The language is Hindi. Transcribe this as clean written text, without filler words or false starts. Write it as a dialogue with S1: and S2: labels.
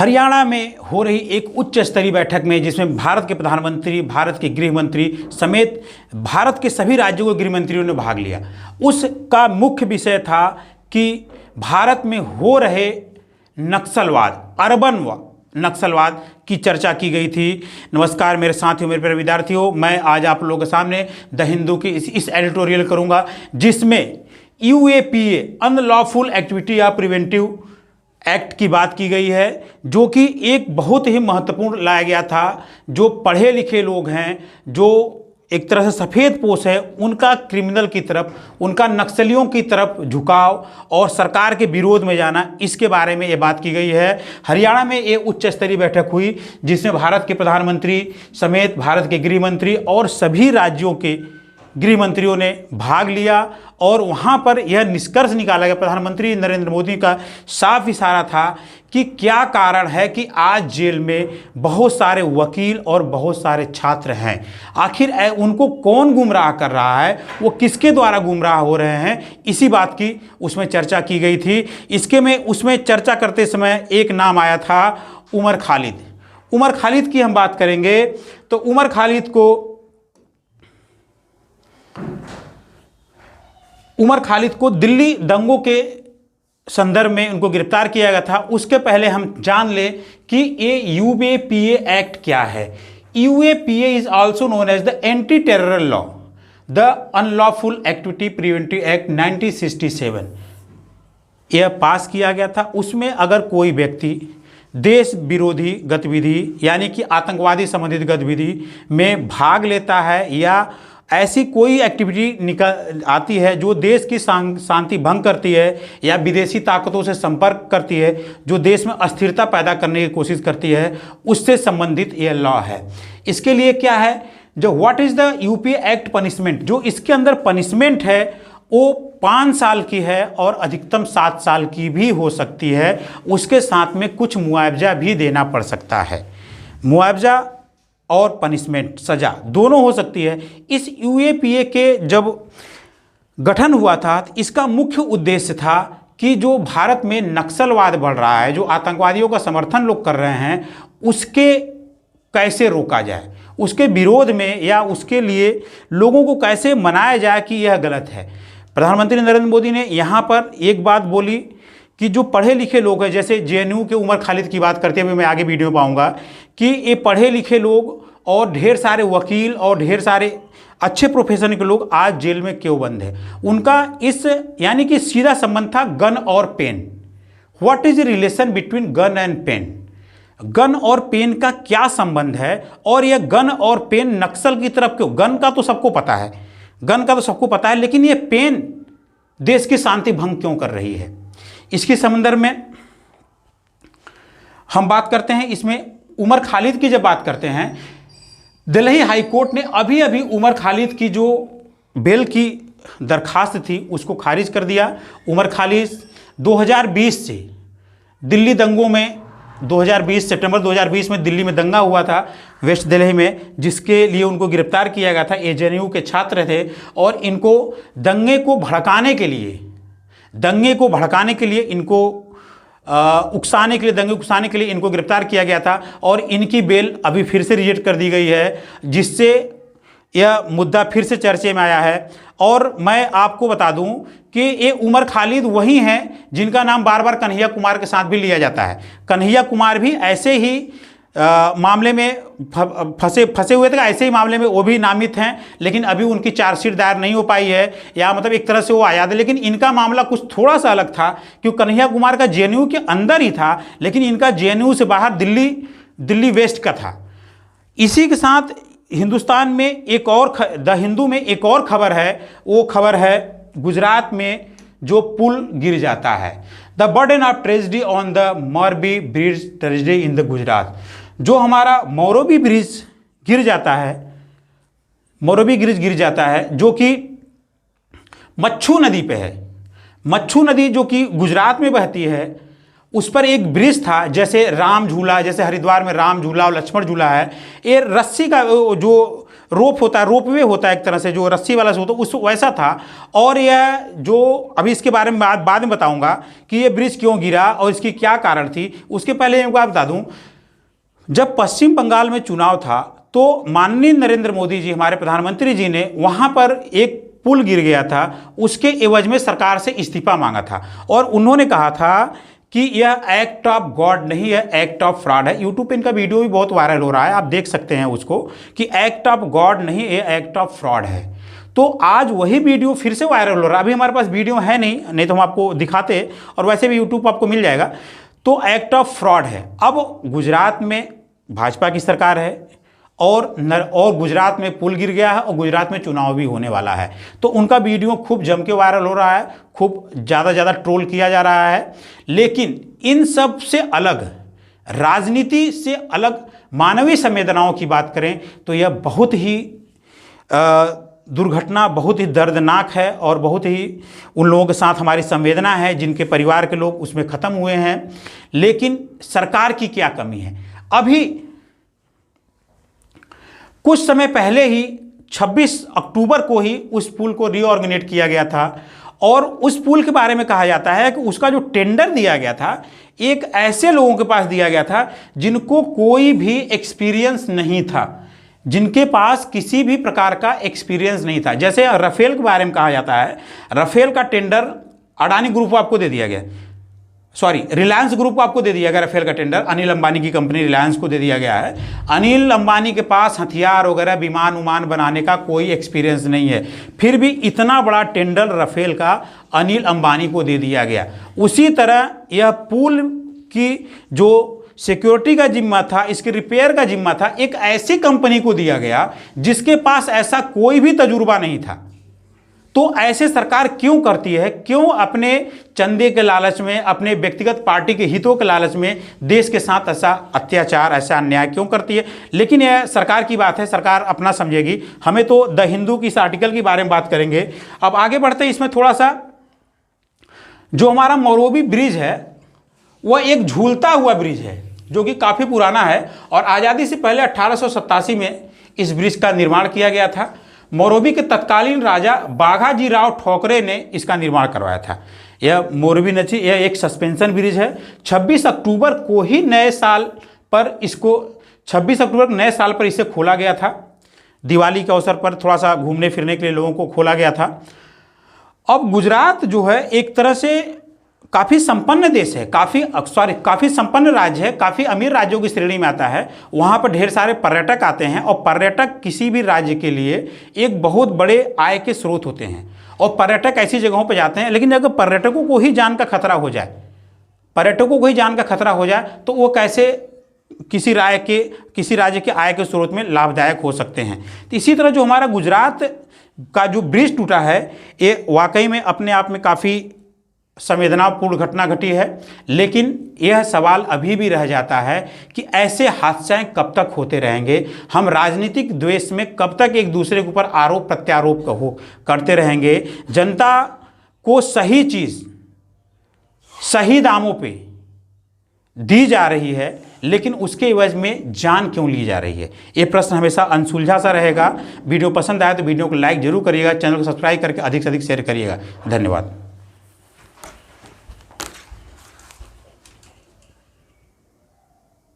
S1: हरियाणा में हो रही एक उच्च स्तरीय बैठक में जिसमें भारत के प्रधानमंत्री, भारत के गृह मंत्री समेत भारत के सभी राज्यों के गृह मंत्रियों ने भाग लिया। उसका मुख्य विषय था कि भारत में हो रहे नक्सलवाद, अर्बन नक्सलवाद की चर्चा की गई थी। नमस्कार मेरे साथियों, मेरे प्यारे विद्यार्थियों, मैं आज आप लोगों के सामने द हिंदू की इस एडिटोरियल करूंगा जिसमें यूएपीए अनलॉफुल एक्टिविटी या प्रिवेंटिव एक्ट की बात की गई है, जो कि एक बहुत ही महत्वपूर्ण लाया गया था। जो पढ़े लिखे लोग हैं, जो एक तरह से सफ़ेद पोश है, उनका क्रिमिनल की तरफ, उनका नक्सलियों की तरफ झुकाव और सरकार के विरोध में जाना, इसके बारे में ये बात की गई है। हरियाणा में ये उच्च स्तरीय बैठक हुई जिसमें भारत के प्रधानमंत्री समेत भारत के गृह मंत्री और सभी राज्यों के गृह मंत्रियों ने भाग लिया और वहाँ पर यह निष्कर्ष निकाला गया। प्रधानमंत्री नरेंद्र मोदी का साफ इशारा था कि क्या कारण है कि आज जेल में बहुत सारे वकील और बहुत सारे छात्र हैं, आखिर उनको कौन गुमराह कर रहा है, वो किसके द्वारा गुमराह हो रहे हैं, इसी बात की उसमें चर्चा की गई थी। उसमें चर्चा करते समय एक नाम आया था, उमर खालिद। उमर खालिद की हम बात करेंगे तो उमर खालिद को दिल्ली दंगों के संदर्भ में उनको गिरफ्तार किया गया था। उसके पहले हम जान लें कि ये यूएपीए एक्ट क्या है। UAPA is also known as the anti terror law, the unlawful activity preventive act 1967। यह पास किया गया था। उसमें अगर कोई व्यक्ति देश विरोधी गतिविधि यानी कि आतंकवादी संबंधित गतिविधि में भाग लेता है या ऐसी कोई एक्टिविटी निकल आती है जो देश की शांति भंग करती है या विदेशी ताकतों से संपर्क करती है, जो देश में अस्थिरता पैदा करने की कोशिश करती है, उससे संबंधित यह लॉ है। इसके लिए क्या है, जो what is the UPA act punishment, जो इसके अंदर पनिशमेंट है वो 5 साल की है और अधिकतम 7 साल की भी हो सकती है। उसके साथ में कुछ मुआवजा भी देना पड़ सकता है। मुआवजा और पनिशमेंट, सज़ा दोनों हो सकती है। इस यूएपीए के जब गठन हुआ था तो इसका मुख्य उद्देश्य था कि जो भारत में नक्सलवाद बढ़ रहा है, जो आतंकवादियों का समर्थन लोग कर रहे हैं, उसके कैसे रोका जाए, उसके विरोध में या उसके लिए लोगों को कैसे मनाया जाए कि यह गलत है। प्रधानमंत्री नरेंद्र मोदी ने यहाँ पर एक बात बोली कि जो पढ़े लिखे लोग हैं, जैसे जेएनयू के उमर खालिद की बात करते हुए मैं आगे वीडियो में पाऊंगा कि ये पढ़े लिखे लोग और ढेर सारे वकील और ढेर सारे अच्छे प्रोफेशन के लोग आज जेल में क्यों बंद है। उनका इस यानी कि सीधा संबंध था गन और pen. What is the relation between gun and pen, gun और पेन का क्या संबंध है और यह गन और पेन नक्सल की तरफ क्यों। गन का तो सबको पता है, लेकिन ये पेन देश की शांति भंग क्यों कर रही है। इसके संदर्भ में हम बात करते हैं। इसमें उमर खालिद की जब बात करते हैं, दिल्ली हाई कोर्ट ने अभी उमर खालिद की जो बेल की दरखास्त थी उसको खारिज कर दिया। उमर खालिद 2020 से दिल्ली दंगों में 2020 सितंबर 2020 में दिल्ली में दंगा हुआ था वेस्ट दिल्ली में, जिसके लिए उनको गिरफ्तार किया गया था। ये जेएनयू के छात्र थे और इनको दंगे को भड़काने के लिए इनको उकसाने के लिए इनको गिरफ्तार किया गया था और इनकी बेल अभी फिर से रिजेक्ट कर दी गई है, जिससे यह मुद्दा फिर से चर्चे में आया है। और मैं आपको बता दूं कि ये उमर खालिद वही हैं जिनका नाम बार बार कन्हैया कुमार के साथ भी लिया जाता है। कन्हैया कुमार भी ऐसे ही मामले में फंसे हुए थे, ऐसे ही मामले में वो भी नामित हैं, लेकिन अभी उनकी चार्जशीट दायर नहीं हो पाई है, या मतलब एक तरह से वो आया था। लेकिन इनका मामला कुछ थोड़ा सा अलग था क्योंकि कन्हैया कुमार का जेएनयू के अंदर ही था, लेकिन इनका जेएनयू से बाहर दिल्ली वेस्ट का था। इसी के साथ हिंदुस्तान में एक और द हिंदू में एक और खबर है, वो खबर है गुजरात में जो पुल गिर जाता है। The burden of tragedy on the Morbi bridge tragedy in the Gujarat. जो हमारा मोरबी ब्रिज गिर जाता है, जो कि मच्छू नदी पे है। मच्छू नदी जो कि गुजरात में बहती है, उस पर एक ब्रिज था, जैसे राम झूला, जैसे हरिद्वार में राम झूला और लक्ष्मण झूला है। ये रस्सी का जो रोप होता है, रोपवे होता है एक तरह से, जो रस्सी वाला होता है उस वैसा था। और यह जो अभी इसके बारे में बाद में बताऊंगा कि ये ब्रिज क्यों गिरा और इसकी क्या कारण थी। उसके पहले एक बात बता दूं, जब पश्चिम बंगाल में चुनाव था तो माननीय नरेंद्र मोदी जी, हमारे प्रधानमंत्री जी ने वहां पर एक पुल गिर गया था, उसके एवज में सरकार से इस्तीफा मांगा था और उन्होंने कहा था कि यह एक्ट ऑफ गॉड नहीं है, एक्ट ऑफ फ्रॉड है। यूट्यूब पे इनका वीडियो भी बहुत वायरल हो रहा है, आप देख सकते हैं उसको, कि एक्ट ऑफ गॉड नहीं, ये एक्ट ऑफ फ्रॉड है। तो आज वही वीडियो फिर से वायरल हो रहा है। अभी हमारे पास वीडियो है नहीं तो हम आपको दिखाते, और वैसे भी यूट्यूब आपको मिल जाएगा। तो एक्ट ऑफ फ्रॉड है। अब गुजरात में भाजपा की सरकार है और गुजरात में पुल गिर गया है और गुजरात में चुनाव भी होने वाला है, तो उनका वीडियो खूब जम के वायरल हो रहा है, खूब ज़्यादा ट्रोल किया जा रहा है। लेकिन इन सब से अलग, राजनीति से अलग, मानवीय संवेदनाओं की बात करें तो यह बहुत ही दुर्घटना बहुत ही दर्दनाक है और बहुत ही उन लोगों के साथ हमारी संवेदना है जिनके परिवार के लोग उसमें ख़त्म हुए हैं। लेकिन सरकार की क्या कमी है? अभी कुछ समय पहले ही 26 अक्टूबर को ही उस पुल को रीऑर्गेनाइज किया गया था और उस पुल के बारे में कहा जाता है कि उसका जो टेंडर दिया गया था एक ऐसे लोगों के पास दिया गया था जिनको कोई भी एक्सपीरियंस नहीं था, जिनके पास किसी भी प्रकार का एक्सपीरियंस नहीं था। जैसे राफेल के बारे में कहा जाता है, राफेल का टेंडर अडानी ग्रुप को आपको दे दिया गया, सॉरी रिलायंस ग्रुप को आपको दे दिया गया। राफेल का टेंडर अनिल अंबानी की कंपनी रिलायंस को दे दिया गया है। अनिल अंबानी के पास हथियार वगैरह विमान उमान बनाने का कोई एक्सपीरियंस नहीं है, फिर भी इतना बड़ा टेंडर राफेल का अनिल अंबानी को दे दिया गया। उसी तरह यह पुल की जो सिक्योरिटी का जिम्मा था, इसके रिपेयर का जिम्मा था, एक ऐसी कंपनी को दिया गया जिसके पास ऐसा कोई भी तजुर्बा नहीं था। तो ऐसे सरकार क्यों करती है? क्यों अपने चंदे के लालच में, अपने व्यक्तिगत पार्टी के हितों के लालच में देश के साथ ऐसा अत्याचार, ऐसा अन्याय क्यों करती है? लेकिन यह सरकार की बात है, सरकार अपना समझेगी। हमें तो द हिंदू की इस आर्टिकल के बारे में बात करेंगे। अब आगे बढ़ते हैं, इसमें थोड़ा सा जो हमारा मोरबी ब्रिज है वह एक झूलता हुआ ब्रिज है जो कि काफ़ी पुराना है और आज़ादी से पहले 1887 में इस ब्रिज का निर्माण किया गया था। मोरबी के तत्कालीन राजा बाघाजी राव ठोकरे ने इसका निर्माण करवाया था। यह मोरबी नदी, यह एक सस्पेंशन ब्रिज है। 26 अक्टूबर को ही नए साल पर इसको 26 अक्टूबर नए साल पर इसे खोला गया था। दिवाली के अवसर पर थोड़ा सा घूमने फिरने के लिए लोगों को खोला गया था। अब गुजरात जो है एक तरह से काफ़ी संपन्न देश है, काफ़ी संपन्न राज्य है, काफ़ी अमीर राज्यों की श्रेणी में आता है। वहाँ पर ढेर सारे पर्यटक आते हैं और पर्यटक किसी भी राज्य के लिए एक बहुत बड़े आय के स्रोत होते हैं। और पर्यटक ऐसी जगहों पर जाते हैं, लेकिन अगर पर्यटकों को ही जान का खतरा हो जाए, तो वो कैसे किसी राज्य के आय के स्रोत में लाभदायक हो सकते हैं। तो इसी तरह जो हमारा गुजरात का जो ब्रिज टूटा है, ये वाकई में अपने आप में काफ़ी संवेदनापूर्ण घटना घटी है। लेकिन यह सवाल अभी भी रह जाता है कि ऐसे हादसे कब तक होते रहेंगे? हम राजनीतिक द्वेष में कब तक एक दूसरे के ऊपर आरोप प्रत्यारोप करते रहेंगे? जनता को सही चीज़ सही दामों पे दी जा रही है, लेकिन उसके एवज में जान क्यों ली जा रही है? ये प्रश्न हमेशा अनसुलझा सा रहेगा। वीडियो पसंद आया तो वीडियो को लाइक जरूर करिएगा, चैनल को सब्सक्राइब करके अधिक से अधिक शेयर करिएगा। धन्यवाद।